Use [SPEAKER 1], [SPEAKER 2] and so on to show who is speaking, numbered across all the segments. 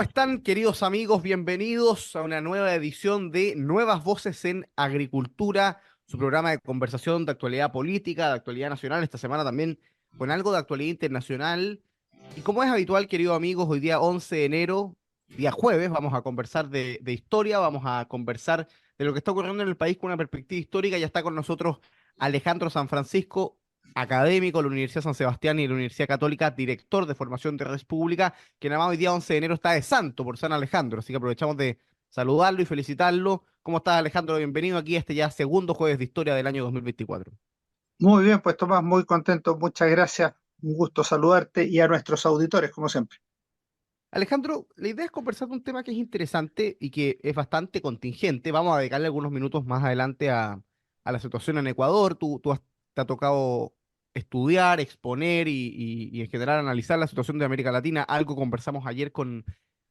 [SPEAKER 1] ¿Cómo están, queridos amigos? Bienvenidos a una nueva edición de Nuevas Voces en Agricultura, su programa de conversación de actualidad política, de actualidad nacional, esta semana también con algo de actualidad internacional. Y como es habitual, queridos amigos, hoy día 11 de enero, día jueves, vamos a conversar de historia, vamos a conversar de lo que está ocurriendo en el país con una perspectiva histórica. Ya está con nosotros Alejandro San Francisco, académico de la Universidad San Sebastián y de la Universidad Católica, director de formación de Red Pública, que nada más hoy día 11 de enero está de santo por San Alejandro, así que aprovechamos de saludarlo y felicitarlo. ¿Cómo estás, Alejandro? Bienvenido aquí a este ya segundo jueves de historia del año 2024.
[SPEAKER 2] Muy bien, pues Tomás, muy contento, muchas gracias, un gusto saludarte y a nuestros auditores, como siempre.
[SPEAKER 1] Alejandro, la idea es conversar de un tema que es interesante y que es bastante contingente. Vamos a dedicarle algunos minutos más adelante a la situación en Ecuador. Te ha tocado estudiar, exponer y en general analizar la situación de América Latina. Algo conversamos ayer con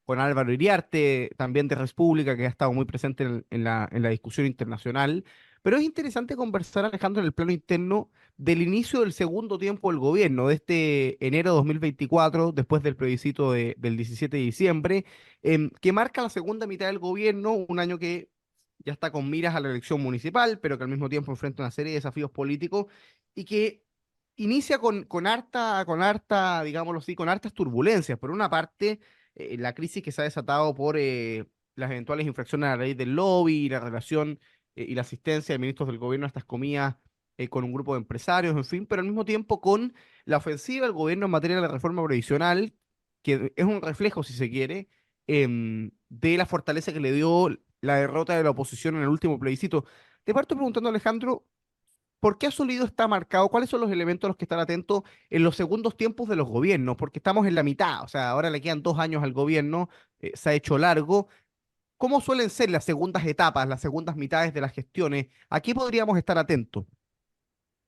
[SPEAKER 1] Álvaro Iriarte, también de República, que ha estado muy presente en la discusión internacional. Pero es interesante conversar, Alejandro, en el plano interno del inicio del segundo tiempo del gobierno, de este enero de 2024, después del plebiscito del 17 de diciembre, que marca la segunda mitad del gobierno, un año que ya está con miras a la elección municipal, pero que al mismo tiempo enfrenta una serie de desafíos políticos y que inicia con harta, digámoslo así, con hartas turbulencias. Por una parte, la crisis que se ha desatado por las eventuales infracciones a la ley del lobby y la relación y la asistencia de ministros del gobierno a estas comidas con un grupo de empresarios, en fin, pero al mismo tiempo con la ofensiva del gobierno en materia de la reforma previsional, que es un reflejo, si se quiere, de la fortaleza que le dio la derrota de la oposición en el último plebiscito. Te parto preguntando, Alejandro, ¿por qué Solido está marcado? ¿Cuáles son los elementos a los que están atentos en los segundos tiempos de los gobiernos? Porque estamos en la mitad, o sea, ahora le quedan 2 años al gobierno, se ha hecho largo. ¿Cómo suelen ser las segundas etapas, las segundas mitades de las gestiones? ¿A qué podríamos estar atentos?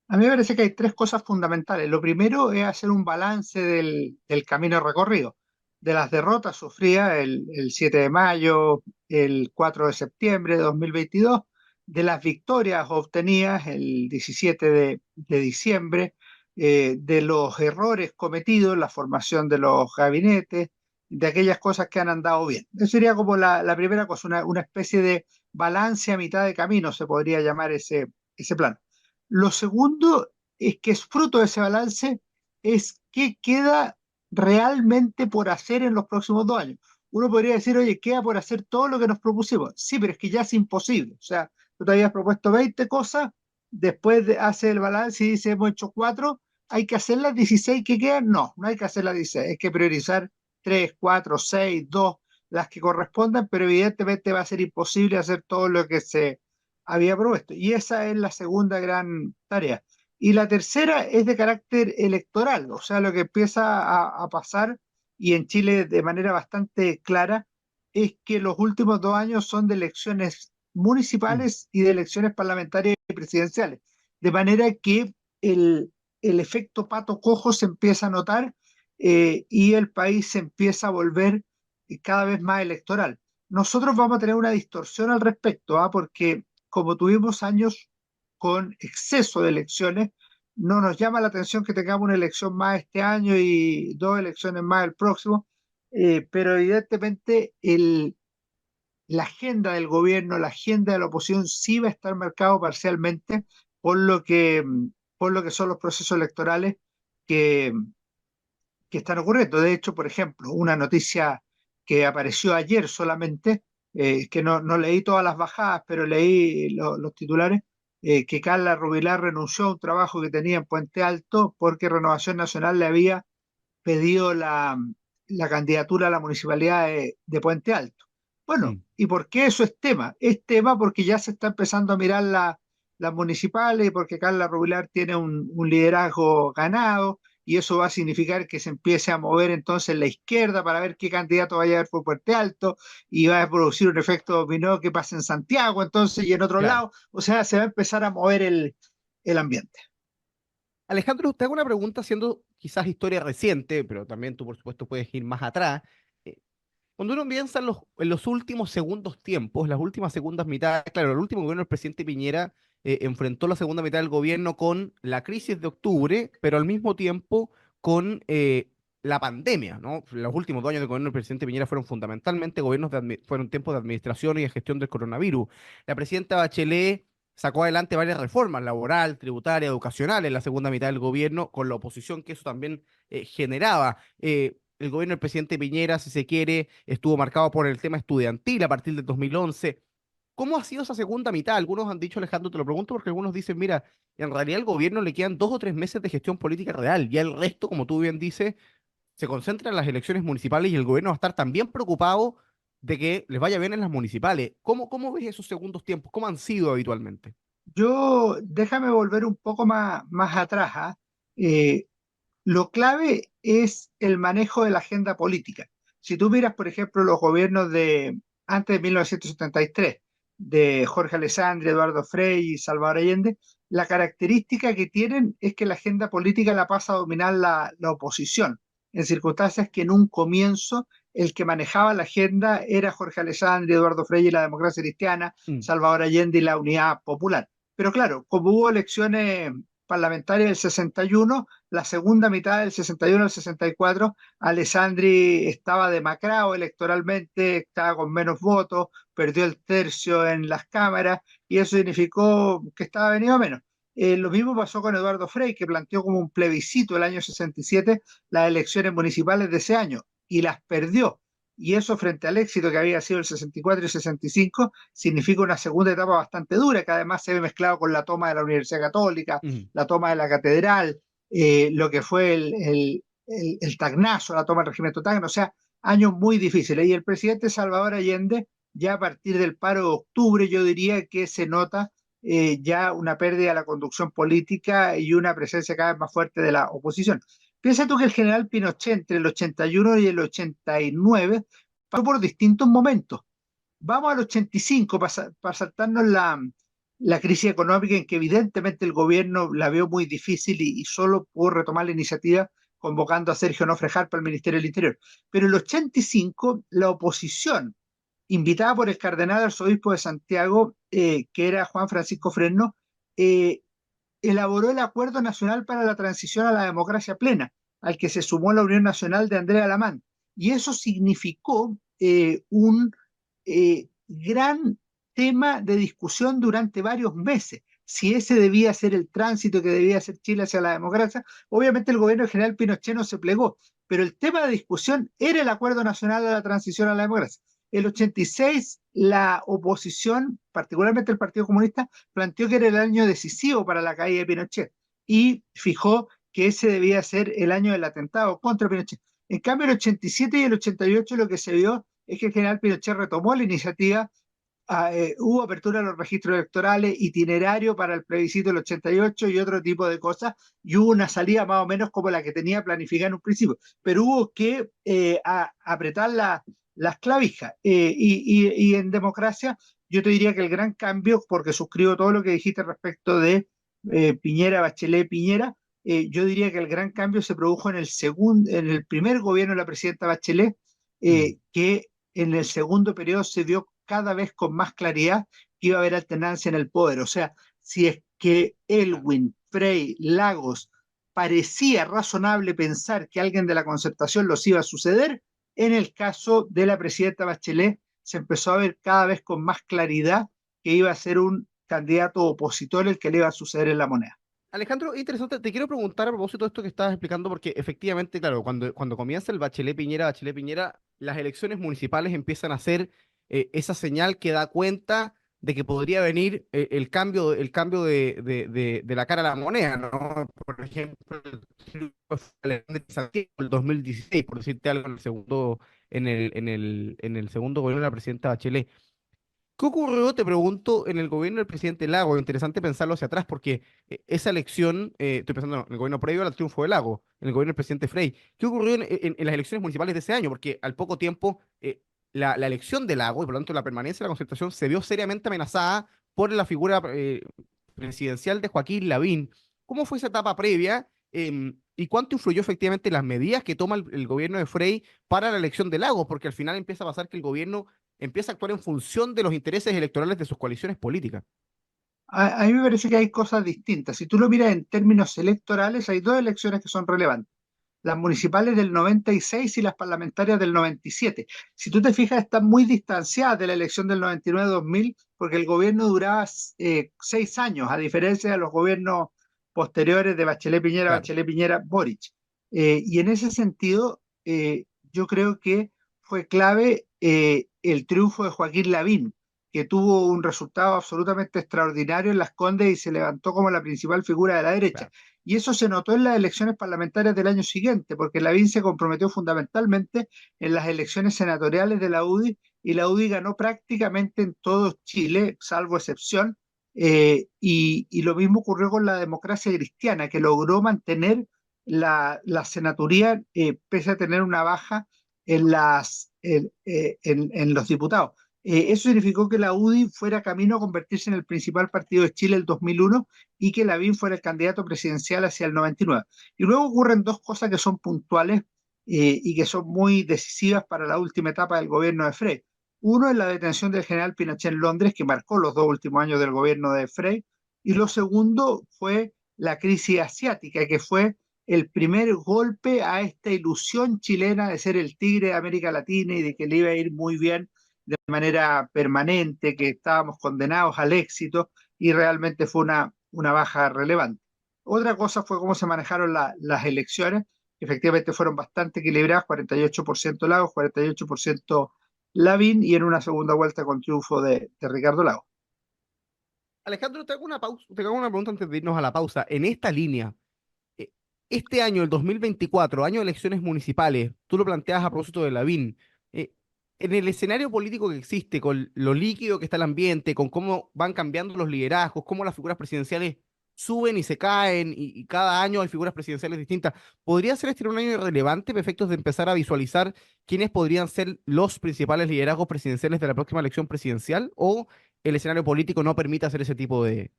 [SPEAKER 2] A mí me parece que hay tres cosas fundamentales. Lo primero es hacer un balance del camino recorrido, de las derrotas sufridas el 7 de mayo, el 4 de septiembre de 2022, de las victorias obtenidas el 17 de diciembre, de los errores cometidos, la formación de los gabinetes, de aquellas cosas que han andado bien. Eso sería como la primera cosa, una especie de balance a mitad de camino, se podría llamar ese plan. Lo segundo es que es fruto de ese balance, es qué queda realmente por hacer en los próximos 2 años. Uno podría decir, oye, queda por hacer todo lo que nos propusimos. Sí, pero es que ya es imposible. O sea, tú te habías propuesto 20 cosas, después hace el balance y dice, hemos hecho 4, hay que hacer las 16 que quedan. No, no hay que hacer las 16, hay que priorizar 3, 4, 6, 2, las que correspondan, pero evidentemente va a ser imposible hacer todo lo que se había propuesto. Y esa es la segunda gran tarea. Y la tercera es de carácter electoral, o sea, lo que empieza a pasar, y en Chile de manera bastante clara, es que los últimos 2 años son de elecciones
[SPEAKER 1] Mm.
[SPEAKER 2] municipales y de elecciones parlamentarias y presidenciales. De manera que el efecto pato cojo se empieza a notar, y el país se empieza a volver cada vez más electoral. Nosotros vamos a tener una distorsión al respecto, porque como tuvimos años con exceso de elecciones, no nos llama la atención que tengamos una elección más este año y 2 elecciones más el próximo, pero evidentemente la agenda del gobierno, la agenda de la oposición sí va a estar marcado parcialmente por lo que, por lo que son los procesos electorales que, que están ocurriendo. De hecho, por ejemplo, una noticia que apareció ayer solamente, que no leí todas las bajadas, pero leí los titulares, que Carla Rubilar renunció a un trabajo que tenía en Puente Alto porque Renovación Nacional le había pedido la candidatura a la municipalidad de Puente Alto. Bueno,
[SPEAKER 1] Mm.
[SPEAKER 2] ¿y por qué eso es tema? Es tema porque ya se está empezando a mirar las municipales, porque Carla Rubilar tiene un liderazgo ganado, y eso va a significar que se empiece a mover entonces la izquierda para ver qué candidato va a llegar por Puente Alto, y va a producir un efecto dominó que pasa en Santiago entonces y en otro
[SPEAKER 1] Claro.
[SPEAKER 2] lado, o sea, se va a empezar a mover el ambiente.
[SPEAKER 1] Alejandro, te hago una pregunta siendo quizás historia reciente, pero también tú, por supuesto, puedes ir más atrás. Eh, Cuando uno piensa en los últimos segundos tiempos, las últimas segundas mitades, claro, el último gobierno del presidente Piñera enfrentó la segunda mitad del gobierno con la crisis de octubre, pero al mismo tiempo con la pandemia, ¿no? Los últimos 2 años de gobierno del presidente Piñera fueron fundamentalmente fueron tiempos de administración y de gestión del coronavirus. La presidenta Bachelet sacó adelante varias reformas laboral, tributaria, educacional en la segunda mitad del gobierno, con la oposición que eso también generaba. El gobierno del presidente Piñera, si se quiere, estuvo marcado por el tema estudiantil a partir del 2011. ¿Cómo ha sido esa segunda mitad? Algunos han dicho, Alejandro, te lo pregunto porque algunos dicen, mira, en realidad al gobierno le quedan 2 o 3 meses de gestión política real, y el resto, como tú bien dices, se concentra en las elecciones municipales y el gobierno va a estar también preocupado de que les vaya bien en las municipales. ¿Cómo ves esos segundos tiempos? ¿Cómo han sido habitualmente?
[SPEAKER 2] Déjame volver un poco más atrás, ¿ah? Eh, lo clave es el manejo de la agenda política. Si tú miras, por ejemplo, los gobiernos de antes de 1973, de Jorge Alessandri, Eduardo Frei y Salvador Allende, la característica que tienen es que la agenda política la pasa a dominar la oposición, en circunstancias que en un comienzo el que manejaba la agenda era Jorge Alessandri, Eduardo Frei y la democracia cristiana,
[SPEAKER 1] Mm,
[SPEAKER 2] Salvador Allende y la Unidad Popular. Pero claro, como hubo elecciones parlamentarias del 61, la segunda mitad del 61 al 64, Alessandri estaba demacrado electoralmente, estaba con menos votos, perdió el tercio en las cámaras y eso significó que estaba venido a menos. Lo mismo pasó con Eduardo Frei, que planteó como un plebiscito el año 67 las elecciones municipales de ese año y las perdió. Y eso frente al éxito que había sido el 64 y 65, significa una segunda etapa bastante dura, que además se ve mezclado con la toma de la Universidad Católica,
[SPEAKER 1] mm.
[SPEAKER 2] la toma de la catedral, lo que fue el tagnazo, la toma del regimiento Tacna, o sea, años muy difíciles. Y el presidente Salvador Allende, ya a partir del paro de octubre, yo diría que se nota ya una pérdida de la conducción política y una presencia cada vez más fuerte de la oposición. Piensa tú que el general Pinochet entre el 81 y el 89 pasó por distintos momentos. Vamos al 85 para saltarnos la crisis económica en que evidentemente el gobierno la vio muy difícil y solo pudo retomar la iniciativa convocando a Sergio Nofre para el Ministerio del Interior. Pero en el 85 la oposición, invitada por el cardenal arzobispo de Santiago, que era Juan Francisco Fresno, eh, elaboró el Acuerdo Nacional para la Transición a la Democracia Plena, al que se sumó la Unión Nacional de Andrea Alamán. Y eso significó un gran tema de discusión durante varios meses. Si ese debía ser el tránsito que debía hacer Chile hacia la democracia, obviamente el gobierno general Pinochet no se plegó, pero el tema de discusión era el Acuerdo Nacional a la Transición a la Democracia. El 86, la oposición, particularmente el Partido Comunista, planteó que era el año decisivo para la caída de Pinochet y fijó que ese debía ser el año del atentado contra Pinochet. En cambio, el 87 y el 88 lo que se vio es que el general Pinochet retomó la iniciativa, hubo apertura de los registros electorales, itinerario para el plebiscito del 88 y otro tipo de cosas, y hubo una salida más o menos como la que tenía planificada en un principio, pero hubo que apretar las clavijas. Y en democracia, yo te diría que el gran cambio, porque suscribo todo lo que dijiste respecto de Piñera, Bachelet, Piñera, yo diría que el gran cambio se produjo en el primer gobierno de la presidenta Bachelet,
[SPEAKER 1] Mm.
[SPEAKER 2] que en el segundo periodo se vio cada vez con más claridad que iba a haber alternancia en el poder. O sea, si es que Elwin, Frei, Lagos parecía razonable pensar que alguien de la concertación los iba a suceder, en el caso de la presidenta Bachelet se empezó a ver cada vez con más claridad que iba a ser un candidato opositor el que le iba a suceder en la moneda.
[SPEAKER 1] Alejandro, interesante. Te quiero preguntar a propósito de esto que estabas explicando, porque efectivamente, claro, cuando comienza el Bachelet Piñera, las elecciones municipales empiezan a ser esa señal que da cuenta de que podría venir el cambio de la cara a la moneda, ¿no? Por ejemplo, el triunfo fue de Santiago el 2016, por decirte algo, en el segundo gobierno de la presidenta Bachelet. ¿Qué ocurrió, te pregunto, en el gobierno del presidente Lago? Interesante pensarlo hacia atrás, porque esa elección, estoy pensando en el gobierno previo al triunfo de Lago, en el gobierno del presidente Frei. ¿Qué ocurrió en las elecciones municipales de ese año? Porque al poco tiempo, la elección de Lago y por lo tanto la permanencia de la concertación se vio seriamente amenazada por la figura presidencial de Joaquín Lavín. ¿Cómo fue esa etapa previa? ¿Y cuánto influyó efectivamente las medidas que toma el gobierno de Frei para la elección de Lagos? Porque al final empieza a pasar que el gobierno empieza a actuar en función de los intereses electorales de sus coaliciones políticas.
[SPEAKER 2] A mí me parece que hay cosas distintas. Si tú lo miras en términos electorales, hay dos elecciones que son relevantes. las municipales del 96 y las parlamentarias del 97. Si tú te fijas, están muy distanciadas de la elección del 99-2000 porque el gobierno duraba 6 años, a diferencia de los gobiernos posteriores de Bachelet Piñera,
[SPEAKER 1] Claro.
[SPEAKER 2] Bachelet Piñera, Boric. Y en ese sentido, yo creo que fue clave el triunfo de Joaquín Lavín, que tuvo un resultado absolutamente extraordinario en Las Condes y se levantó como la principal figura de la derecha.
[SPEAKER 1] Claro.
[SPEAKER 2] Y eso se notó en las elecciones parlamentarias del año siguiente, porque Lavín se comprometió fundamentalmente en las elecciones senatoriales de la UDI y la UDI ganó prácticamente en todo Chile, salvo excepción. Y lo mismo ocurrió con la democracia cristiana, que logró mantener la senaturía pese a tener una baja en los diputados. Eso significó que la UDI fuera camino a convertirse en el principal partido de Chile el 2001 y que Lavín fuera el candidato presidencial hacia el 99. Y luego ocurren dos cosas que son puntuales y que son muy decisivas para la última etapa del gobierno de Frey. Uno es la detención del general Pinochet en Londres, que marcó los 2 últimos años del gobierno de Frey, y lo segundo fue la crisis asiática, que fue el primer golpe a esta ilusión chilena de ser el tigre de América Latina y de que le iba a ir muy bien de manera permanente, que estábamos condenados al éxito y realmente fue una baja relevante. Otra cosa fue cómo se manejaron las elecciones, que efectivamente fueron bastante equilibradas, 48% Lagos, 48% Lavín y en una segunda vuelta con triunfo de Ricardo Lagos.
[SPEAKER 1] Alejandro, te hago una pausa, te hago una pregunta antes de irnos a la pausa. En esta línea, eh, este año, el 2024, año de elecciones municipales, tú lo planteas a propósito de Lavín, en el escenario político que existe, con lo líquido que está el ambiente, con cómo van cambiando los liderazgos, cómo las figuras presidenciales suben y se caen, y cada año hay figuras presidenciales distintas, ¿podría ser este un año relevante para efectos de empezar a visualizar quiénes podrían ser los principales liderazgos presidenciales de la próxima elección presidencial? ¿O el escenario político no permite hacer ese tipo de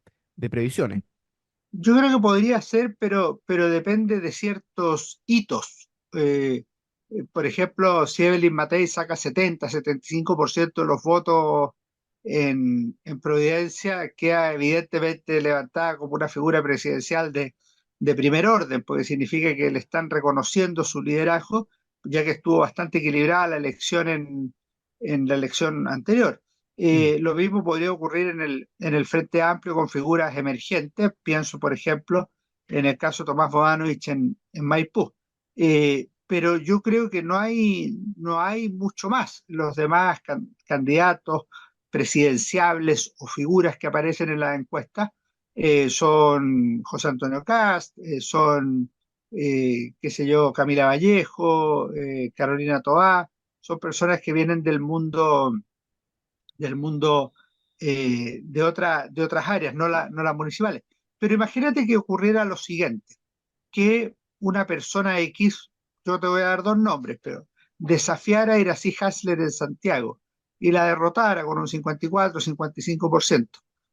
[SPEAKER 1] previsiones?
[SPEAKER 2] Yo creo que podría ser, pero depende de ciertos hitos. Por ejemplo, si Evelyn Matei saca 70-75% de los votos en Providencia, queda evidentemente levantada como una figura presidencial de primer orden, porque significa que le están reconociendo su liderazgo, ya que estuvo bastante equilibrada la elección en la elección anterior.
[SPEAKER 1] Mm.
[SPEAKER 2] Lo mismo podría ocurrir en el Frente Amplio con figuras emergentes. Pienso, por ejemplo, en el caso de Tomás Bodanovich en Maipú. Pero yo creo que no hay mucho más. Los demás candidatos presidenciables o figuras que aparecen en las encuestas son José Antonio Cast, son, qué sé yo, Camila Vallejo, Carolina Toá, son personas que vienen del mundo de otras áreas, no las municipales. Pero imagínate que ocurriera lo siguiente, que una persona X, yo te voy a dar dos nombres, pero desafiara a Iracy Hasler en Santiago y la derrotara con un 54-55%.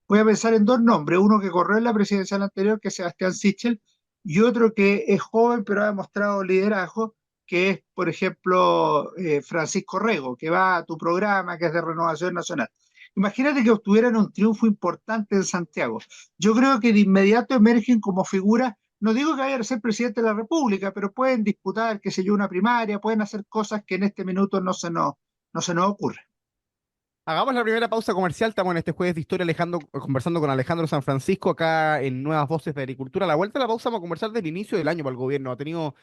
[SPEAKER 2] Voy a pensar en dos nombres, uno que corrió en la presidencial anterior, que es Sebastián Sichel, y otro que es joven pero ha demostrado liderazgo, que es, por ejemplo, Francisco Rego, que va a tu programa, que es de Renovación Nacional. Imagínate que obtuvieran un triunfo importante en Santiago. Yo creo que de inmediato emergen como figuras, no digo que vayan a ser presidente de la República, pero pueden disputar, qué sé yo, una primaria, pueden hacer cosas que en este minuto no se nos ocurre.
[SPEAKER 1] Hagamos la primera pausa comercial. Estamos en este jueves de historia conversando con Alejandro San Francisco acá en Nuevas Voces de Agricultura. A la vuelta de la pausa vamos a conversar del inicio del año para el gobierno. Ha tenido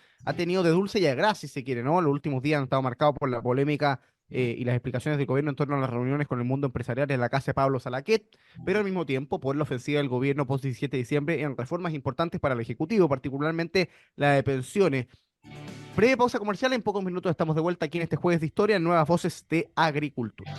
[SPEAKER 1] de dulce y a gras, si se quiere, ¿no? Los últimos días han estado marcados por la polémica y las explicaciones del gobierno en torno a las reuniones con el mundo empresarial en la casa de Pablo Salaquet, pero al mismo tiempo por la ofensiva del gobierno post 17 de diciembre en reformas importantes para el Ejecutivo, particularmente la de pensiones. Breve pausa comercial, en pocos minutos estamos de vuelta aquí en este jueves de historia en Nuevas Voces de Agricultura.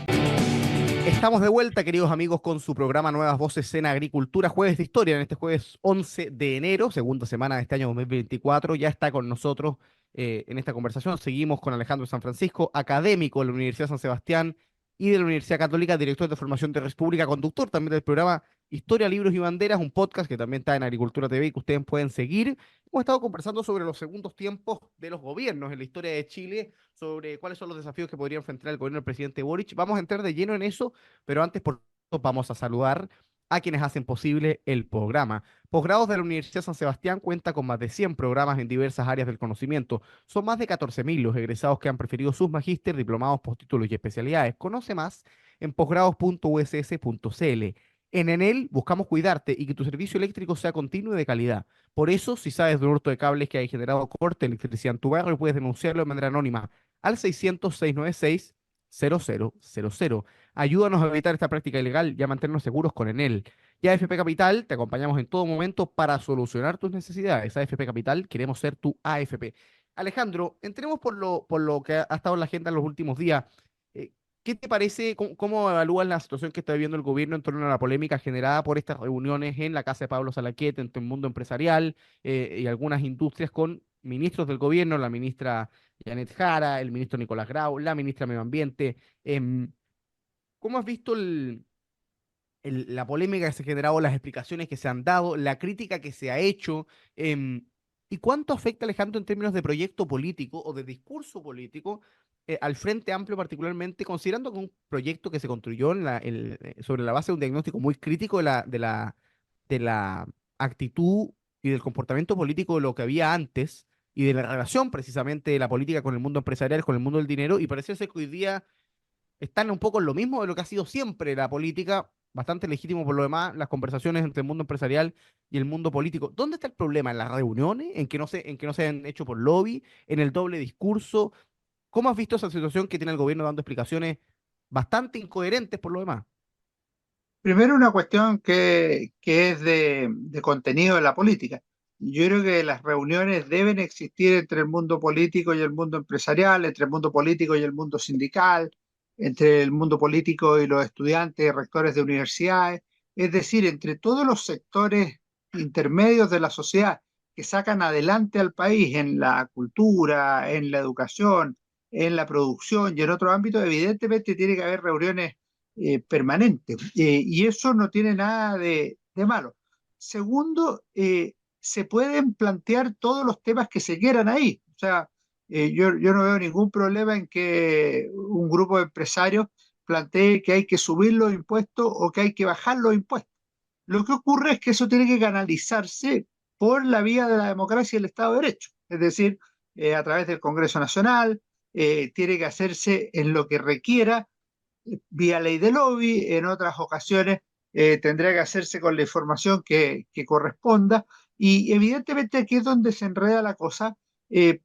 [SPEAKER 1] Estamos de vuelta, queridos amigos, con su programa Nuevas Voces en Agricultura, jueves de historia, en este jueves 11 de enero, segunda semana de este año 2024. Ya está con nosotros en esta conversación. Seguimos con Alejandro San Francisco, académico de la Universidad San Sebastián y de la Universidad Católica, director de formación de Res Pública, conductor también del programa Historia, Libros y Banderas, un podcast que también está en Agricultura TV y que ustedes pueden seguir. Hemos estado conversando sobre los segundos tiempos de los gobiernos en la historia de Chile, sobre cuáles son los desafíos que podría enfrentar el gobierno del presidente Boric. Vamos a entrar de lleno en eso, pero antes, por supuesto, vamos a saludar a quienes hacen posible el programa. Posgrados de la Universidad San Sebastián cuenta con más de 100 programas en diversas áreas del conocimiento. Son más de 14.000 los egresados que han preferido sus magíster, diplomados, postítulos y especialidades. Conoce más en posgrados.uss.cl. En Enel buscamos cuidarte y que tu servicio eléctrico sea continuo y de calidad. Por eso, si sabes de un hurto de cables que hay generado corte de electricidad en tu barrio, puedes denunciarlo de manera anónima al 600-696-0000. Ayúdanos a evitar esta práctica ilegal y a mantenernos seguros con Enel. Y AFP Capital, te acompañamos en todo momento para solucionar tus necesidades. AFP Capital, queremos ser tu AFP. Alejandro, entremos por lo que ha estado en la agenda en los últimos días. Eh, ¿Qué te parece? ¿Cómo evalúas la situación que está viviendo el gobierno en torno a la polémica generada por estas reuniones en la casa de Pablo Salaquet, entre el mundo empresarial y algunas industrias con ministros del gobierno, la ministra Janet Jara, el ministro Nicolás Grau, la ministra de Medio Ambiente? ¿Cómo has visto la polémica que se ha generado, las explicaciones que se han dado, la crítica que se ha hecho? ¿Y cuánto afecta, Alejandro, en términos de proyecto político o de discurso político al Frente Amplio particularmente, considerando que un proyecto que se construyó sobre la base de un diagnóstico muy crítico de la actitud y del comportamiento político de lo que había antes y de la relación precisamente de la política con el mundo empresarial, con el mundo del dinero, y parece ser que hoy día están un poco en lo mismo de lo que ha sido siempre la política, bastante legítimo por lo demás, las conversaciones entre el mundo empresarial y el mundo político? ¿Dónde está el problema? ¿En las reuniones? ¿En que no se han hecho por lobby? ¿En el doble discurso? ¿Cómo has visto esa situación que tiene el gobierno dando explicaciones bastante incoherentes por lo demás?
[SPEAKER 2] Primero, una cuestión que es de contenido de la política. Yo creo que las reuniones deben existir entre el mundo político y el mundo empresarial, entre el mundo político y el mundo sindical, entre el mundo político y los estudiantes y rectores de universidades, es decir, entre todos los sectores intermedios de la sociedad que sacan adelante al país en la cultura, en la educación, en la producción y en otros ámbitos. Evidentemente tiene que haber reuniones permanente. Y eso no tiene nada de malo. Segundo, se pueden plantear todos los temas que se quieran ahí. O sea, yo no veo ningún problema en que un grupo de empresarios plantee que hay que subir los impuestos o que hay que bajar los impuestos. Lo que ocurre es que eso tiene que canalizarse por la vía de la democracia y el Estado de Derecho, es decir, a través del Congreso Nacional, tiene que hacerse en lo que requiera vía ley de lobby, en otras ocasiones tendría que hacerse con la información que corresponda, y evidentemente aquí es donde se enreda la cosa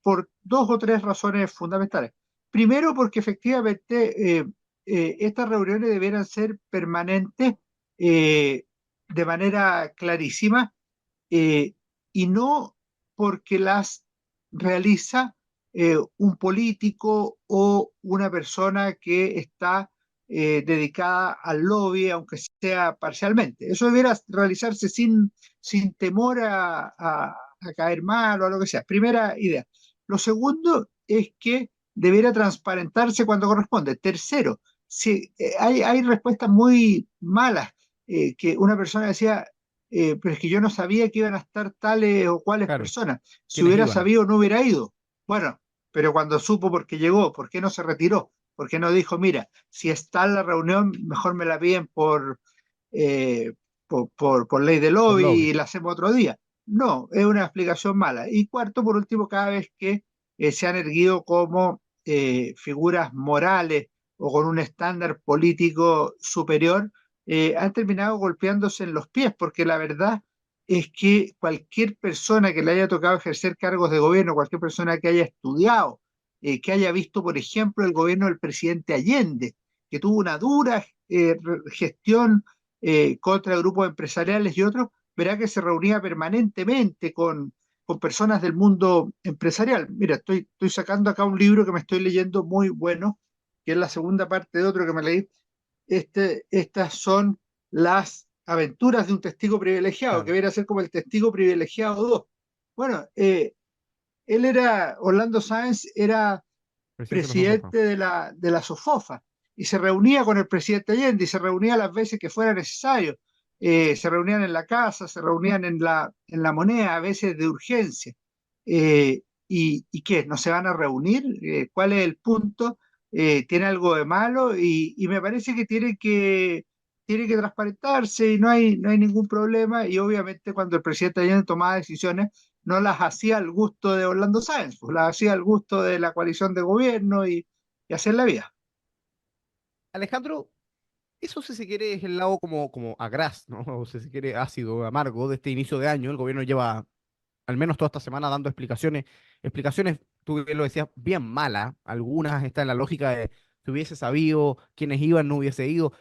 [SPEAKER 2] por dos o tres razones fundamentales. Primero, porque efectivamente estas reuniones debieran ser permanentes de manera clarísima, eh, y no porque las realiza un político o una persona que está dedicada al lobby, aunque sea parcialmente. Eso debiera realizarse sin temor a caer mal o a lo que sea. Primera idea. Lo segundo es que debiera transparentarse cuando corresponde. Tercero, si, hay respuestas muy malas, que una persona decía, pero es que yo no sabía que iban a estar tales o cuales
[SPEAKER 1] Claro,
[SPEAKER 2] personas. Si
[SPEAKER 1] ¿quiénes
[SPEAKER 2] hubiera
[SPEAKER 1] iban?
[SPEAKER 2] sabido, no hubiera ido. Bueno, pero cuando supo por qué llegó, por qué no se retiró, por qué no dijo, mira, si está en la reunión, mejor me la piden eh, por ley de
[SPEAKER 1] Por
[SPEAKER 2] lobby
[SPEAKER 1] lobby.
[SPEAKER 2] y la hacemos otro día. No, es una explicación mala. Y cuarto, por último, cada vez que se han erguido como figuras morales o con un estándar político superior, han terminado golpeándose en los pies, porque la verdad es que cualquier persona que le haya tocado ejercer cargos de gobierno, cualquier persona que haya estudiado, que haya visto, por ejemplo, el gobierno del presidente Allende, que tuvo una dura gestión contra grupos empresariales y otros, verá que se reunía permanentemente con personas del mundo empresarial. Mira, estoy sacando acá un libro que me estoy leyendo muy bueno, que es la segunda parte de otro que me leí. Estas son las aventuras de un testigo privilegiado, que
[SPEAKER 1] Claro,
[SPEAKER 2] viene a ser como el testigo privilegiado 2. Bueno, Orlando Sáenz era
[SPEAKER 1] presidente de los Sofofa.
[SPEAKER 2] presidente de la SOFOFA y se reunía con el presidente Allende y se reunía las veces que fuera necesario. Se reunían en la casa, se reunían en la moneda, a veces de urgencia. ¿Y qué? ¿No se van a reunir? ¿Cuál es el punto? ¿Tiene algo de malo? Y me parece que tiene que tiene que transparentarse y no hay ningún problema. Y obviamente cuando el presidente Allende tomaba decisiones, no las hacía al gusto de Orlando Sáenz, pues las hacía al gusto de la coalición de gobierno y hacer la vida.
[SPEAKER 1] Alejandro, eso si se quiere es el lado como agraz, ¿no? O si se quiere ácido, amargo de este inicio de año. El gobierno lleva al menos toda esta semana dando explicaciones, tú bien lo decías, bien malas. Algunas están en la lógica de si hubiese sabido quiénes iban, no hubiese ido.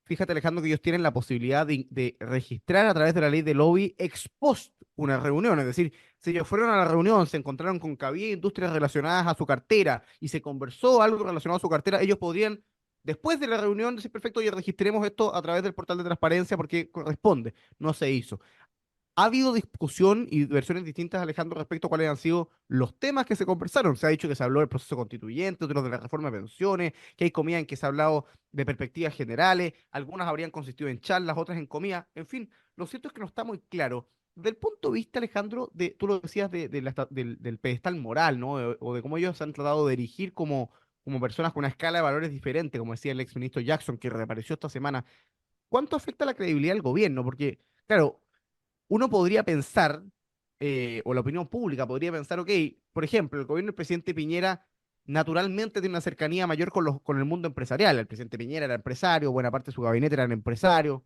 [SPEAKER 1] Fíjate, Alejandro, que ellos tienen la posibilidad de registrar a través de la ley de lobby ex post una reunión. Es decir, si ellos fueron a la reunión, se encontraron con que había industrias relacionadas a su cartera y se conversó algo relacionado a su cartera, ellos podrían, después de la reunión, decir, perfecto, y registremos esto a través del portal de transparencia porque corresponde. No se hizo. Ha habido discusión y versiones distintas, Alejandro, respecto a cuáles han sido los temas que se conversaron. Se ha dicho que se habló del proceso constituyente, otros de la reforma de pensiones, que hay comidas en que se ha hablado de perspectivas generales, algunas habrían consistido en charlas, otras en comidas. En fin, lo cierto es que no está muy claro. Del punto de vista, Alejandro, tú lo decías del pedestal moral, ¿no? O de cómo ellos se han tratado de erigir como personas con una escala de valores diferente, como decía el exministro Jackson, que reapareció esta semana. ¿Cuánto afecta la credibilidad del gobierno? Porque, claro, uno podría pensar, o la opinión pública podría pensar, ok, por ejemplo, el gobierno del presidente Piñera naturalmente tiene una cercanía mayor con el mundo empresarial. El presidente Piñera era empresario, buena parte de su gabinete eran empresarios,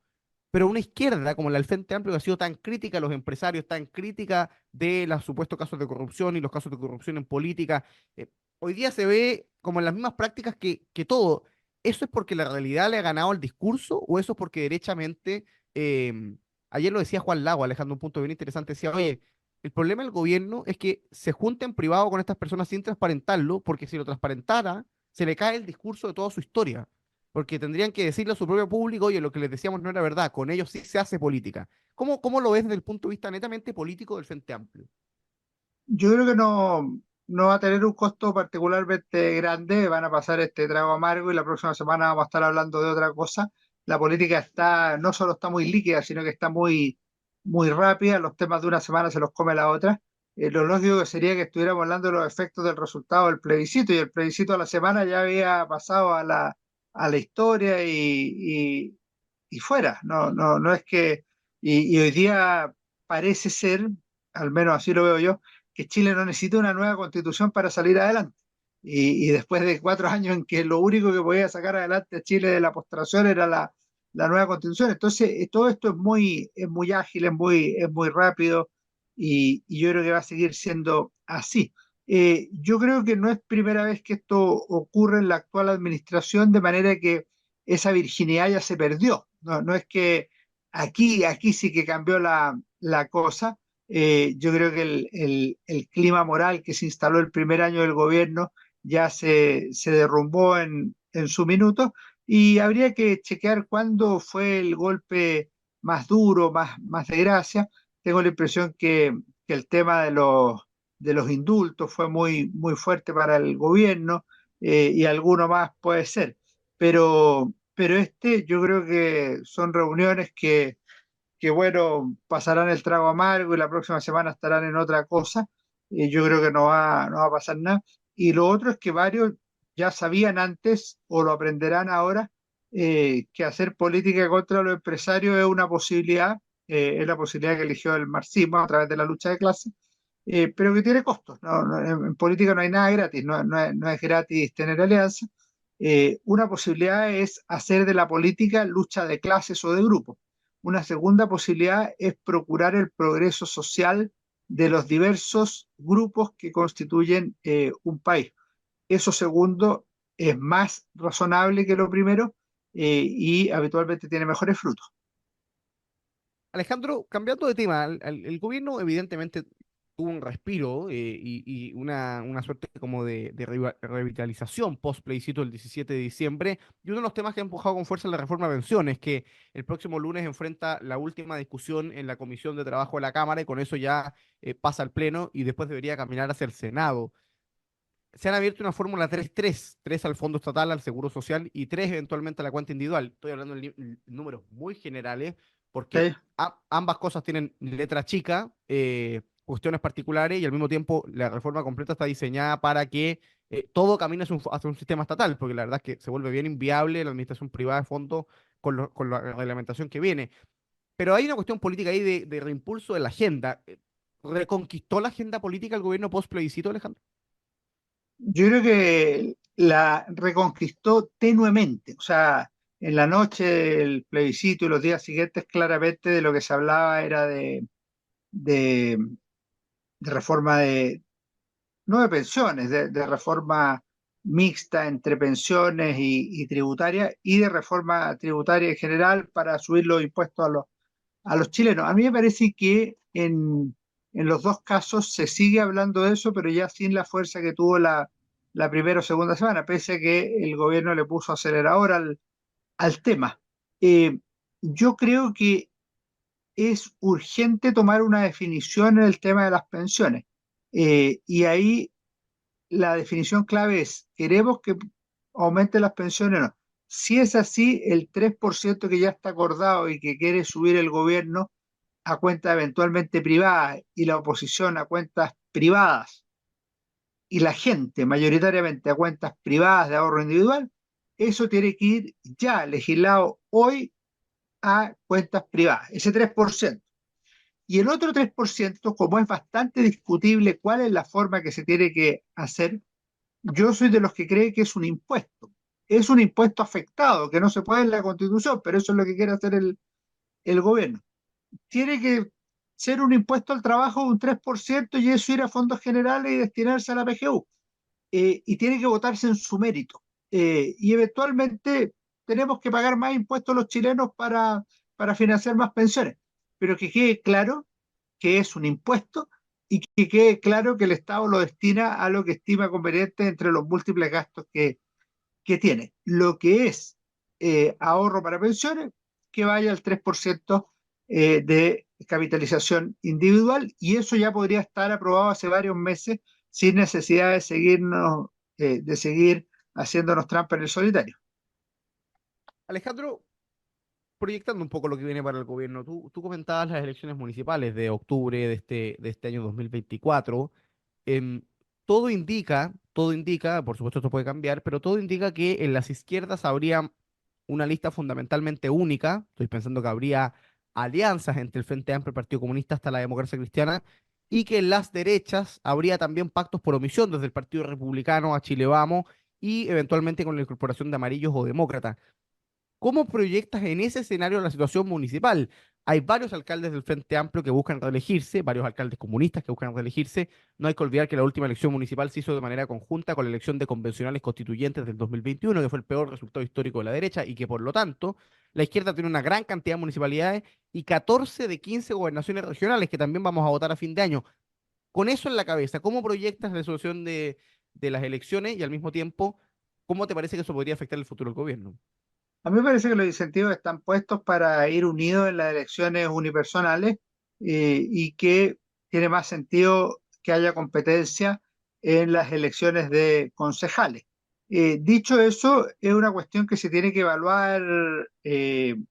[SPEAKER 1] pero una izquierda como la del Frente Amplio que ha sido tan crítica a los empresarios, tan crítica de los supuestos casos de corrupción y los casos de corrupción en política, hoy día se ve como en las mismas prácticas que todo. ¿Eso es porque la realidad le ha ganado el discurso o eso es porque derechamente ayer lo decía Juan Lago, Alejandro, un punto bien interesante, decía, oye, el problema del gobierno es que se junta en privado con estas personas sin transparentarlo, porque si lo transparentara, se le cae el discurso de toda su historia, porque tendrían que decirle a su propio público, oye, lo que les decíamos no era verdad, con ellos sí se hace política. ¿Cómo lo ves desde el punto de vista netamente político del Frente Amplio?
[SPEAKER 2] Yo creo que no va a tener un costo particularmente grande, van a pasar este trago amargo y la próxima semana vamos a estar hablando de otra cosa. La política no solo está muy líquida, sino que está muy rápida, los temas de una semana se los come la otra. Lo lógico que sería que estuviéramos hablando de los efectos del resultado del plebiscito, y el plebiscito a la semana ya había pasado a la historia y fuera. No es que, y hoy día parece ser, al menos así lo veo yo, que Chile no necesita una nueva constitución para salir adelante. Y después de 4 años en que lo único que podía sacar adelante a Chile de la postración era la nueva constitución. Entonces, todo esto es muy ágil, es muy rápido, y yo creo que va a seguir siendo así. Yo creo que no es primera vez que esto ocurre en la actual administración, de manera que esa virginidad ya se perdió. No es que aquí sí que cambió la cosa. Yo creo que el clima moral que se instaló el primer año del gobierno ya se derrumbó en su minuto, y habría que chequear cuándo fue el golpe más duro, más de gracia. Tengo la impresión que el tema de los indultos fue muy fuerte para el gobierno, y alguno más puede ser. Pero yo creo que son reuniones que bueno, pasarán el trago amargo y la próxima semana estarán en otra cosa. Yo creo que no va a pasar nada. Y lo otro es que varios ya sabían antes o lo aprenderán ahora, que hacer política contra los empresarios es la posibilidad que eligió el marxismo a través de la lucha de clases, pero que tiene costos. En política no hay nada gratis, no es gratis tener alianzas. Una posibilidad es hacer de la política lucha de clases o de grupos. Una segunda posibilidad es procurar el progreso social de los diversos grupos que constituyen un país. Eso segundo es más razonable que lo primero, y habitualmente tiene mejores frutos.
[SPEAKER 1] Alejandro, cambiando de tema, el gobierno evidentemente tuvo un respiro y una suerte como de revitalización post plebiscito del 17 de diciembre. Y uno de los temas que ha empujado con fuerza es la reforma de pensiones, que el próximo lunes enfrenta la última discusión en la Comisión de Trabajo de la Cámara y con eso ya pasa al Pleno y después debería caminar hacia el Senado. Se han abierto una fórmula 3-3, 3 al Fondo Estatal, al Seguro Social y 3 eventualmente a la cuenta individual. Estoy hablando de números muy generales porque
[SPEAKER 2] ¿Sí?
[SPEAKER 1] ambas cosas tienen letra chica, cuestiones particulares y al mismo tiempo la reforma completa está diseñada para que todo camine hacia un sistema estatal, porque la verdad es que se vuelve bien inviable la administración privada de fondos con la reglamentación que viene. Pero hay una cuestión política ahí de reimpulso de la agenda. ¿Reconquistó la agenda política el gobierno post-plebiscito, Alejandro?
[SPEAKER 2] Yo creo que la reconquistó tenuemente, o sea, en la noche del plebiscito y los días siguientes claramente de lo que se hablaba era de, de reforma no de pensiones, de reforma mixta entre pensiones y tributaria y de reforma tributaria en general para subir los impuestos a los chilenos. A mí me parece que en los dos casos se sigue hablando de eso, pero ya sin la fuerza que tuvo la primera o segunda semana, pese a que el gobierno le puso acelerador al tema. Eh, yo creo que es urgente tomar una definición en el tema de las pensiones. Y ahí la definición clave es, ¿queremos que aumente las pensiones o no? Si es así, el 3% que ya está acordado y que quiere subir el gobierno a cuentas eventualmente privadas y la oposición a cuentas privadas y la gente mayoritariamente a cuentas privadas de ahorro individual, eso tiene que ir ya legislado hoy a cuentas privadas, ese 3%. Y el otro 3%, como es bastante discutible cuál es la forma que se tiene que hacer, yo soy de los que cree que es un impuesto. Es un impuesto afectado, que no se puede en la Constitución, pero eso es lo que quiere hacer el gobierno. Tiene que ser un impuesto al trabajo de un 3% y eso ir a fondos generales y destinarse a la PGU. Y tiene que votarse en su mérito. Y eventualmente tenemos que pagar más impuestos los chilenos para financiar más pensiones. Pero que quede claro que es un impuesto y que quede claro que el Estado lo destina a lo que estima conveniente entre los múltiples gastos que tiene. Lo que es ahorro para pensiones, que vaya al 3% de capitalización individual y eso ya podría estar aprobado hace varios meses sin necesidad de seguir haciéndonos trampa en el solitario.
[SPEAKER 1] Alejandro, proyectando un poco lo que viene para el gobierno, tú comentabas las elecciones municipales de octubre de este año 2024. em, todo indica, por supuesto esto puede cambiar, pero todo indica que en las izquierdas habría una lista fundamentalmente única. Estoy pensando que habría alianzas entre el Frente Amplio, el Partido Comunista hasta la Democracia Cristiana, y que en las derechas habría también pactos por omisión desde el Partido Republicano a Chile Vamos y eventualmente con la incorporación de amarillos o demócratas. ¿Cómo proyectas en ese escenario la situación municipal? Hay varios alcaldes del Frente Amplio que buscan reelegirse, varios alcaldes comunistas que buscan reelegirse. No hay que olvidar que la última elección municipal se hizo de manera conjunta con la elección de convencionales constituyentes del 2021, que fue el peor resultado histórico de la derecha y que por lo tanto la izquierda tiene una gran cantidad de municipalidades y 14 de 15 gobernaciones regionales que también vamos a votar a fin de año. Con eso en la cabeza, ¿cómo proyectas la resolución de las elecciones y al mismo tiempo, cómo te parece que eso podría afectar el futuro del gobierno?
[SPEAKER 2] A mí me parece que los incentivos están puestos para ir unidos en las elecciones unipersonales y que tiene más sentido que haya competencia en las elecciones de concejales. Dicho eso, es una cuestión que se tiene que evaluar en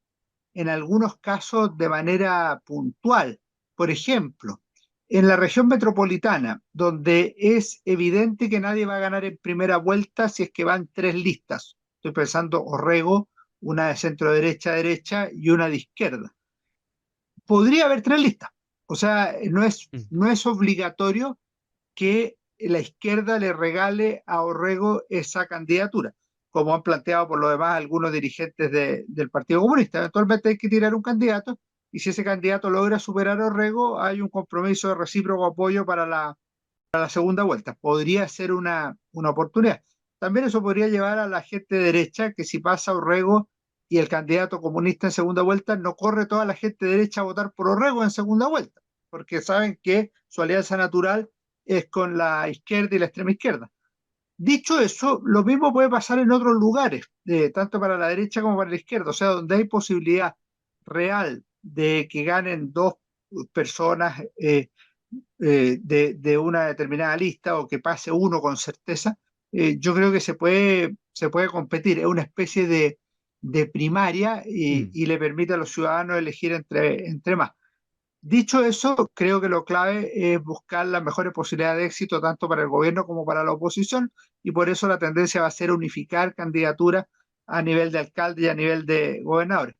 [SPEAKER 2] algunos casos de manera puntual. Por ejemplo, en la región metropolitana, donde es evidente que nadie va a ganar en primera vuelta si es que van tres listas. Estoy pensando Orrego, una de centro derecha derecha y una de izquierda. Podría haber tres listas. O sea,
[SPEAKER 1] Mm.
[SPEAKER 2] no es obligatorio que la izquierda le regale a Orrego esa candidatura, como han planteado por lo demás algunos dirigentes del Partido Comunista. Eventualmente hay que tirar un candidato y si ese candidato logra superar a Orrego, hay un compromiso de recíproco apoyo para la segunda vuelta. Podría ser una oportunidad. También eso podría llevar a la gente derecha que si pasa Orrego y el candidato comunista en segunda vuelta, no corre toda la gente derecha a votar por Orrego en segunda vuelta, porque saben que su alianza natural es con la izquierda y la extrema izquierda. Dicho eso, lo mismo puede pasar en otros lugares, tanto para la derecha como para la izquierda, o sea, donde hay posibilidad real de que ganen dos personas de una determinada lista o que pase uno con certeza, yo creo que se puede competir. Es una especie de primaria
[SPEAKER 1] Mm.
[SPEAKER 2] y le permite a los ciudadanos elegir entre más. Dicho eso, creo que lo clave es buscar las mejores posibilidades de éxito tanto para el gobierno como para la oposición y por eso la tendencia va a ser unificar candidaturas a nivel de alcalde y a nivel de gobernadores.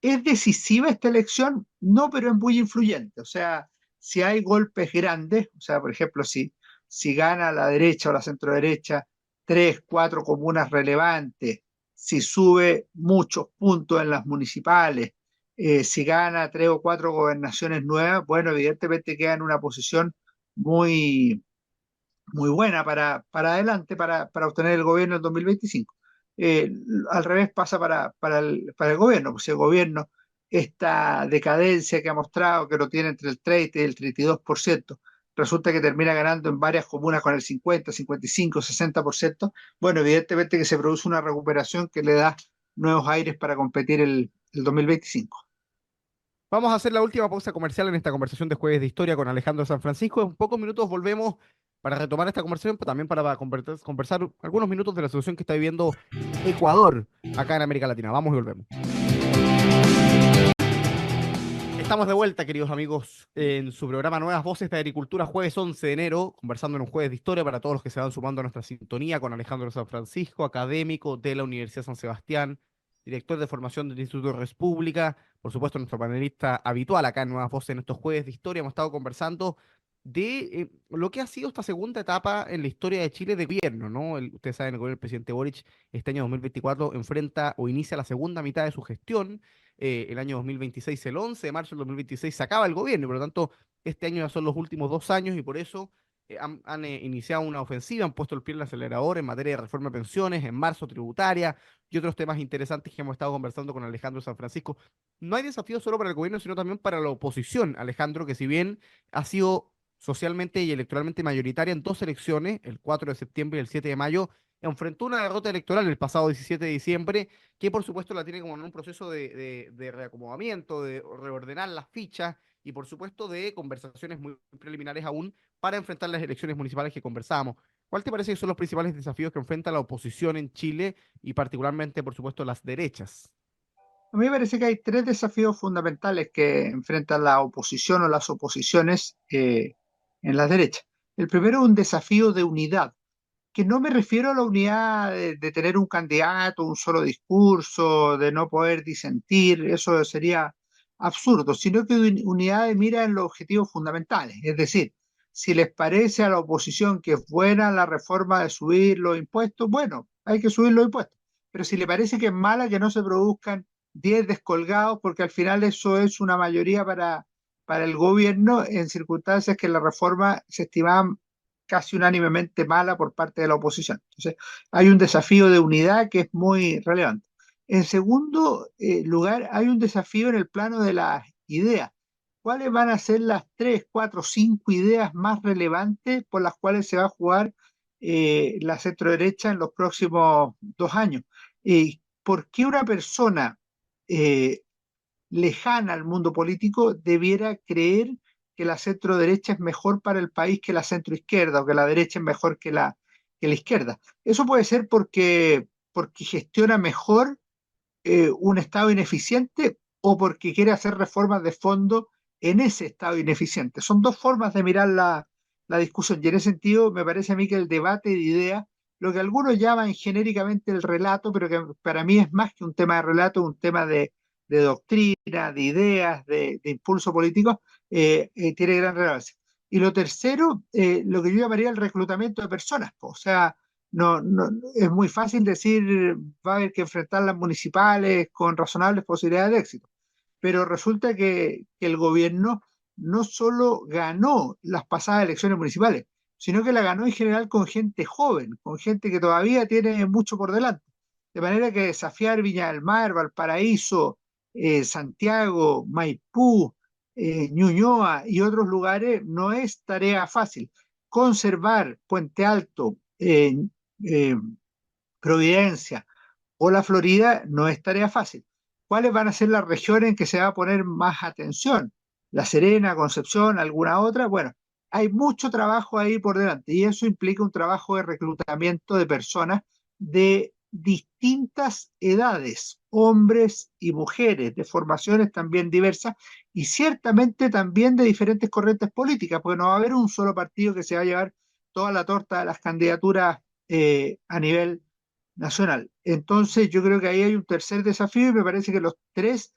[SPEAKER 2] ¿Es decisiva esta elección? No, pero es muy influyente. O sea, si hay golpes grandes, o sea, por ejemplo, si gana la derecha o la centroderecha tres, cuatro comunas relevantes, si sube muchos puntos en las municipales, si gana tres o cuatro gobernaciones nuevas, bueno, evidentemente queda en una posición muy, muy buena para adelante, para obtener el gobierno en 2025. Eh, Al revés pasa para el gobierno, pues si el gobierno, esta decadencia que ha mostrado, que lo tiene entre el 30 y el 32%, resulta que termina ganando en varias comunas con el 50, 55, 60%, bueno, evidentemente que se produce una recuperación que le da nuevos aires para competir el 2025.
[SPEAKER 1] Vamos a hacer la última pausa comercial en esta conversación de Jueves de Historia con Alejandro San Francisco. En pocos minutos volvemos para retomar esta conversación, pero también para conversar algunos minutos de la situación que está viviendo Ecuador acá en América Latina. Vamos y volvemos. Estamos de vuelta, queridos amigos, en su programa Nuevas Voces de Agricultura, jueves 11 de enero, conversando en un jueves de historia para todos los que se van sumando a nuestra sintonía con Alejandro San Francisco, académico de la Universidad San Sebastián, director de formación del Instituto Res Pública, por supuesto nuestro panelista habitual acá en Nuevas Voces en estos jueves de historia. Hemos estado conversando de lo que ha sido esta segunda etapa en la historia de Chile de gobierno, ¿no? Ustedes saben, el gobierno del presidente Boric este año 2024 enfrenta o inicia la segunda mitad de su gestión. El año 2026, el 11 de marzo del 2026, se acaba el gobierno y por lo tanto este año ya son los últimos 2 años y por eso han iniciado una ofensiva, han puesto el pie en el acelerador en materia de reforma de pensiones, en marzo tributaria y otros temas interesantes que hemos estado conversando con Alejandro San Francisco. No hay desafío solo para el gobierno, sino también para la oposición, Alejandro, que si bien ha sido socialmente y electoralmente mayoritaria en dos elecciones, el 4 de septiembre y el 7 de mayo, enfrentó una derrota electoral el pasado 17 de diciembre, que por supuesto la tiene como en un proceso de reacomodamiento, de reordenar las fichas y por supuesto de conversaciones muy preliminares aún para enfrentar las elecciones municipales que conversábamos. ¿Cuál te parece que son los principales desafíos que enfrenta la oposición en Chile y particularmente, por supuesto, las derechas?
[SPEAKER 2] A mí me parece que hay tres desafíos fundamentales que enfrenta la oposición o las oposiciones en las derechas. El primero es un desafío de unidad, que no me refiero a la unidad de tener un candidato, un solo discurso, de no poder disentir, eso sería absurdo, sino que de unidad de mira en los objetivos fundamentales. Es decir, si les parece a la oposición que es buena la reforma de subir los impuestos, bueno, hay que subir los impuestos. Pero si le parece que es mala que no se produzcan 10 descolgados, porque al final eso es una mayoría para el gobierno en circunstancias que la reforma se estimaba casi unánimemente mala por parte de la oposición. Entonces, hay un desafío de unidad que es muy relevante. En segundo lugar, hay un desafío en el plano de las ideas. ¿Cuáles van a ser las tres, cuatro, cinco ideas más relevantes por las cuales se va a jugar la centroderecha en los próximos 2 años? ¿Por qué una persona eh, lejana al mundo político debiera creer que la centro derecha es mejor para el país que la centro izquierda o que la derecha es mejor que la izquierda? Eso puede ser porque gestiona mejor un Estado ineficiente o porque quiere hacer reformas de fondo en ese Estado ineficiente. Son dos formas de mirar la discusión y en ese sentido me parece a mí que el debate de ideas, lo que algunos llaman genéricamente el relato, pero que para mí es más que un tema de relato, un tema de doctrina, de ideas, de impulso político, tiene gran relevancia. Y lo tercero, lo que yo llamaría el reclutamiento de personas, o sea, no, es muy fácil decir va a haber que enfrentar las municipales con razonables posibilidades de éxito, pero resulta que el gobierno no solo ganó las pasadas elecciones municipales, sino que la ganó en general con gente joven, con gente que todavía tiene mucho por delante. De manera que desafiar Viña del Mar, Valparaíso, Santiago, Maipú, Ñuñoa y otros lugares no es tarea fácil. Conservar Puente Alto, eh, Providencia o la Florida no es tarea fácil. ¿Cuáles van a ser las regiones en que se va a poner más atención? ¿La Serena, Concepción, alguna otra? Bueno, hay mucho trabajo ahí por delante y eso implica un trabajo de reclutamiento de personas de distintas edades, hombres y mujeres, de formaciones también diversas y ciertamente también de diferentes corrientes políticas, porque no va a haber un solo partido que se va a llevar toda la torta de las candidaturas a nivel nacional. Entonces yo creo que ahí hay un tercer desafío y me parece que los tres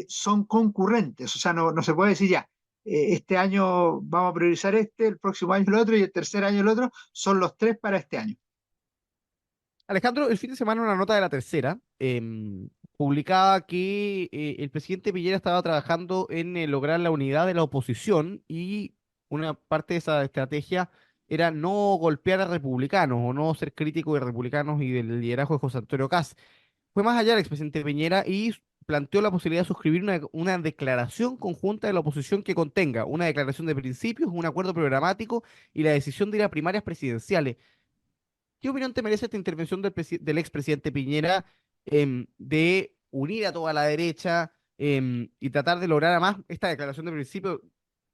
[SPEAKER 2] son concurrentes, o sea, no se puede decir ya, este año vamos a priorizar este, el próximo año el otro y el tercer año el otro, son los tres para este año.
[SPEAKER 1] Alejandro, el fin de semana una nota de La Tercera publicaba que el presidente Piñera estaba trabajando en lograr la unidad de la oposición y una parte de esa estrategia era no golpear a republicanos o no ser crítico de republicanos y del liderazgo de José Antonio Kast. Fue más allá el expresidente Piñera y planteó la posibilidad de suscribir una declaración conjunta de la oposición que contenga una declaración de principios, un acuerdo programático y la decisión de ir a primarias presidenciales. ¿Qué opinión te merece esta intervención del expresidente Piñera de unir a toda la derecha y tratar de lograr además esta declaración de principio,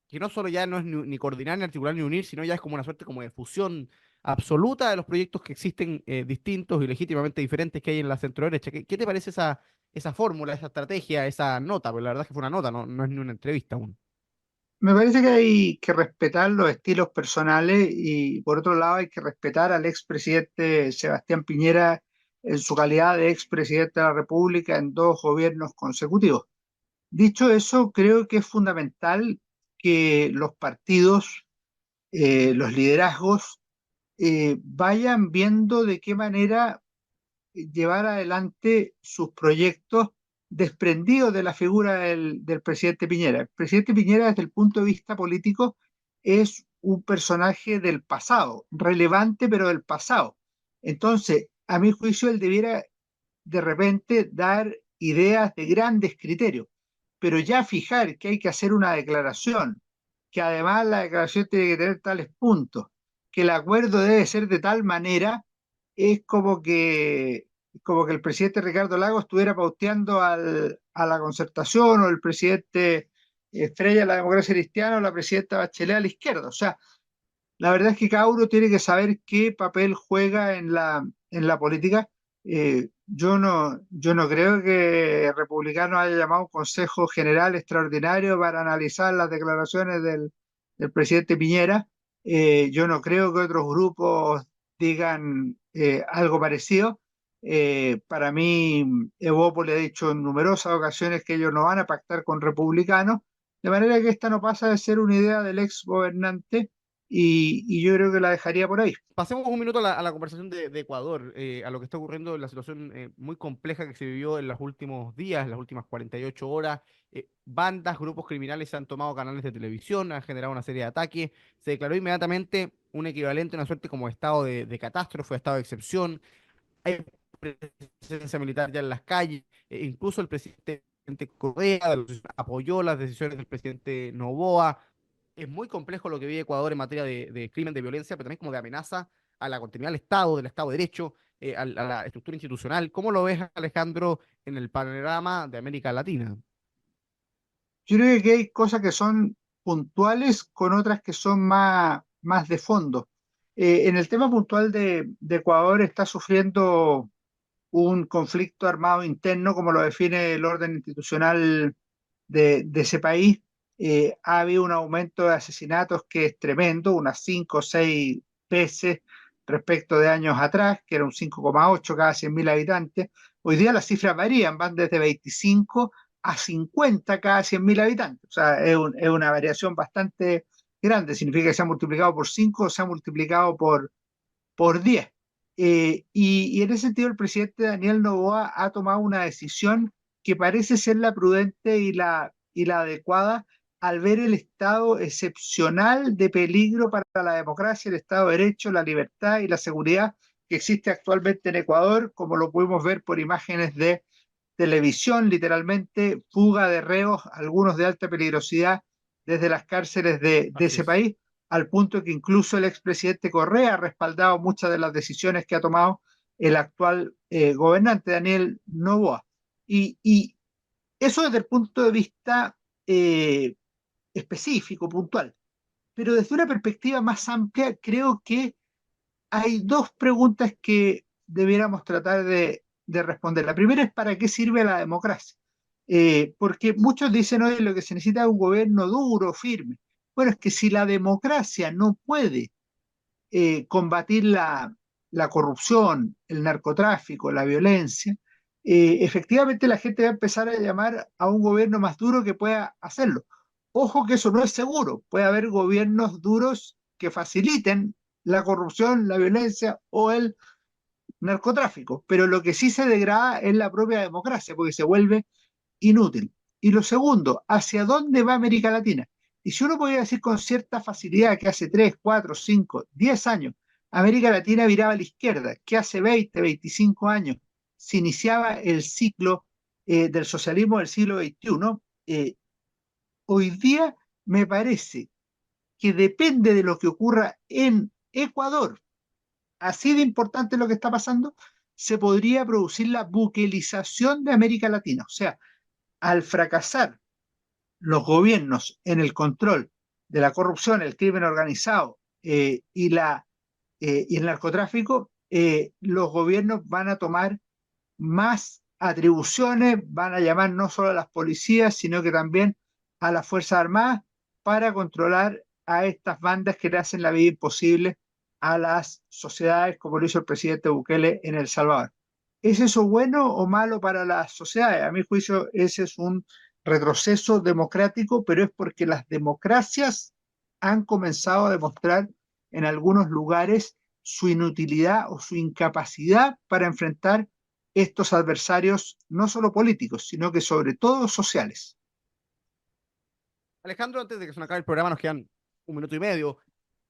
[SPEAKER 1] que no solo ya no es ni coordinar, ni articular, ni unir, sino ya es como una suerte como de fusión absoluta de los proyectos que existen distintos y legítimamente diferentes que hay en la centro-derecha? ¿Qué te parece esa fórmula, esa estrategia, esa nota? Porque la verdad es que fue una nota, no es ni una entrevista aún.
[SPEAKER 2] Me parece que hay que respetar los estilos personales y por otro lado hay que respetar al expresidente Sebastián Piñera en su calidad de expresidente de la República en dos gobiernos consecutivos. Dicho eso, creo que es fundamental que los partidos, los liderazgos, vayan viendo de qué manera llevar adelante sus proyectos desprendidos de la figura del presidente Piñera. El presidente Piñera, desde el punto de vista político, es un personaje del pasado, relevante, pero del pasado. Entonces, a mi juicio, él debiera de repente dar ideas de grandes criterios, pero ya fijar que hay que hacer una declaración, que además la declaración tiene que tener tales puntos, que el acuerdo debe ser de tal manera, es como que el presidente Ricardo Lagos estuviera pauteando a la concertación o el presidente Estrella a la democracia cristiana o la presidenta Bachelet a la izquierda. O sea, la verdad es que cada uno tiene que saber qué papel juega en la política. Yo no creo que Republicano haya llamado un Consejo General extraordinario para analizar las declaraciones del presidente Piñera. Yo no creo que otros grupos digan algo parecido. Para mí, Evópolis ha dicho en numerosas ocasiones que ellos no van a pactar con republicanos, de manera que esta no pasa de ser una idea del ex gobernante y yo creo que la dejaría por ahí.
[SPEAKER 1] Pasemos un minuto a la conversación de Ecuador, a lo que está ocurriendo en la situación muy compleja que se vivió en los últimos días, en las últimas 48 horas. Bandas, grupos criminales han tomado canales de televisión, han generado una serie de ataques. Se declaró inmediatamente un equivalente, una suerte como estado de catástrofe, estado de excepción. Hay presencia militar ya en las calles. Incluso el presidente Correa de la oposición apoyó las decisiones del presidente Noboa. Es muy complejo lo que vive Ecuador en materia de crimen, de violencia, pero también como de amenaza a la continuidad del Estado, del Estado de Derecho, a la estructura institucional. ¿Cómo lo ves, Alejandro, en el panorama de América Latina?
[SPEAKER 2] Yo creo que hay cosas que son puntuales con otras que son más de fondo. En el tema puntual de Ecuador está sufriendo un conflicto armado interno, como lo define el orden institucional de ese país. Ha habido un aumento de asesinatos que es tremendo, unas 5 o 6 veces respecto de años atrás, que era un 5,8 cada 100.000 habitantes. Hoy día las cifras varían, van desde 25 a 50 cada 100.000 habitantes. O sea, es una variación bastante grande. Significa que se ha multiplicado por 5 o se ha multiplicado por 10. Y en ese sentido, el presidente Daniel Noboa ha tomado una decisión que parece ser la prudente y la adecuada al ver el estado excepcional de peligro para la democracia, el Estado de Derecho, la libertad y la seguridad que existe actualmente en Ecuador, como lo pudimos ver por imágenes de televisión, literalmente fuga de reos, algunos de alta peligrosidad, desde las cárceles de
[SPEAKER 1] Así
[SPEAKER 2] ese
[SPEAKER 1] es.
[SPEAKER 2] país, al punto que incluso el expresidente Correa ha respaldado muchas de las decisiones que ha tomado el actual gobernante Daniel Noboa. Y eso desde el punto de vista eh, específico, puntual. Pero desde una perspectiva más amplia, creo que hay dos preguntas que debiéramos tratar de responder. La primera es ¿para qué sirve la democracia? Porque muchos dicen hoy lo que se necesita es un gobierno duro, firme. Bueno, es que si la democracia no puede combatir la corrupción, el narcotráfico, la violencia, efectivamente la gente va a empezar a llamar a un gobierno más duro que pueda hacerlo. Ojo que eso no es seguro, puede haber gobiernos duros que faciliten la corrupción, la violencia o el narcotráfico, pero lo que sí se degrada es la propia democracia, porque se vuelve inútil. Y lo segundo, ¿hacia dónde va América Latina? Y si uno podría decir con cierta facilidad que hace 3, 4, 5, 10 años América Latina viraba a la izquierda, que hace 20, 25 años se iniciaba el ciclo del socialismo del siglo XXI, hoy día me parece que depende de lo que ocurra en Ecuador, así de importante lo que está pasando, se podría producir la buquelización de América Latina. O sea, al fracasar los gobiernos en el control de la corrupción, el crimen organizado y el narcotráfico, los gobiernos van a tomar más atribuciones, van a llamar no solo a las policías, sino que también a las Fuerzas Armadas para controlar a estas bandas que le hacen la vida imposible a las sociedades, como lo hizo el presidente Bukele en El Salvador. ¿Es eso bueno o malo para las sociedades? A mi juicio, ese es un retroceso democrático, pero es porque las democracias han comenzado a demostrar en algunos lugares su inutilidad o su incapacidad para enfrentar estos adversarios, no solo políticos, sino que sobre todo sociales.
[SPEAKER 1] Alejandro, antes de que se nos acabe el programa, nos quedan un minuto y medio.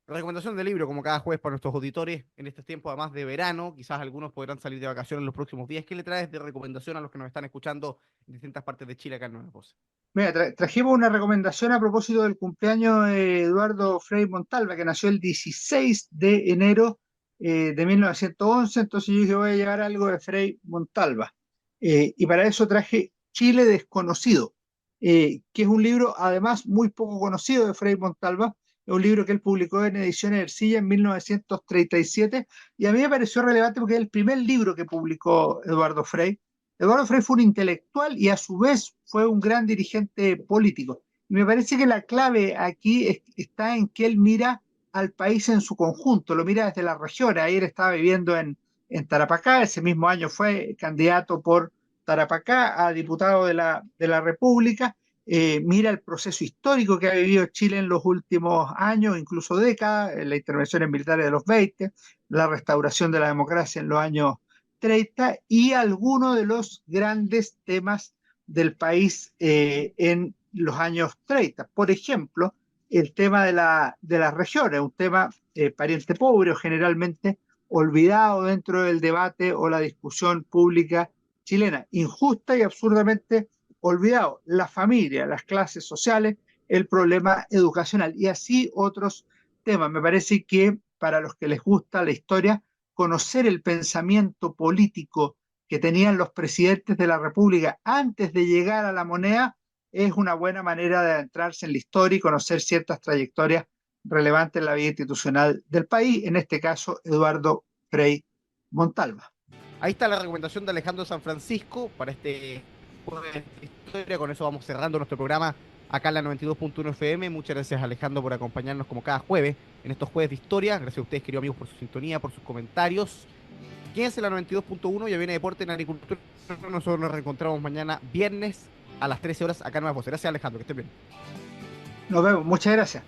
[SPEAKER 1] Recomendación de libro, como cada jueves para nuestros auditores en estos tiempos, además de verano. Quizás algunos podrán salir de vacaciones en los próximos días. ¿Qué le traes de recomendación a los que nos están escuchando en distintas partes de Chile acá en Nueva Voz?
[SPEAKER 2] Mira, trajimos una recomendación a propósito del cumpleaños de Eduardo Frei Montalva, que nació el 16 de enero de 1911. Entonces yo dije, voy a llevar algo de Frei Montalva. Y para eso traje Chile Desconocido, que es un libro además muy poco conocido de Frei Montalva. Es un libro que él publicó en Ediciones Ercilla en 1937 y a mí me pareció relevante porque es el primer libro que publicó Eduardo Frei. Eduardo Frei fue un intelectual y a su vez fue un gran dirigente político. Y me parece que la clave aquí está en que él mira al país en su conjunto, lo mira desde la región. Ahí él estaba viviendo en Tarapacá, ese mismo año fue candidato por Tarapacá a diputado de la República. Mira el proceso histórico que ha vivido Chile en los últimos años, incluso décadas, las intervenciones militares de los 20, la restauración de la democracia en los años 30 y algunos de los grandes temas del país en los años 30. Por ejemplo, el tema de las regiones, un tema pariente pobre o generalmente olvidado dentro del debate o la discusión pública chilena, injusta y absurdamente olvidado. La familia, las clases sociales, el problema educacional y así otros temas. Me parece que para los que les gusta la historia, conocer el pensamiento político que tenían los presidentes de la República antes de llegar a la moneda es una buena manera de adentrarse en la historia y conocer ciertas trayectorias relevantes en la vida institucional del país, en este caso Eduardo Frei Montalva.
[SPEAKER 1] Ahí está la recomendación de Alejandro San Francisco para este jueves de historia. Con eso vamos cerrando nuestro programa acá en la 92.1 FM. Muchas gracias, Alejandro, por acompañarnos como cada jueves en estos jueves de historia. Gracias a ustedes, queridos amigos, por su sintonía, por sus comentarios. Quédense en la 92.1, ya viene Deporte en Agricultura. Nosotros nos reencontramos mañana viernes a las 13 horas acá en Nueva Voz. Gracias, Alejandro, que estén bien.
[SPEAKER 2] Nos vemos, muchas gracias.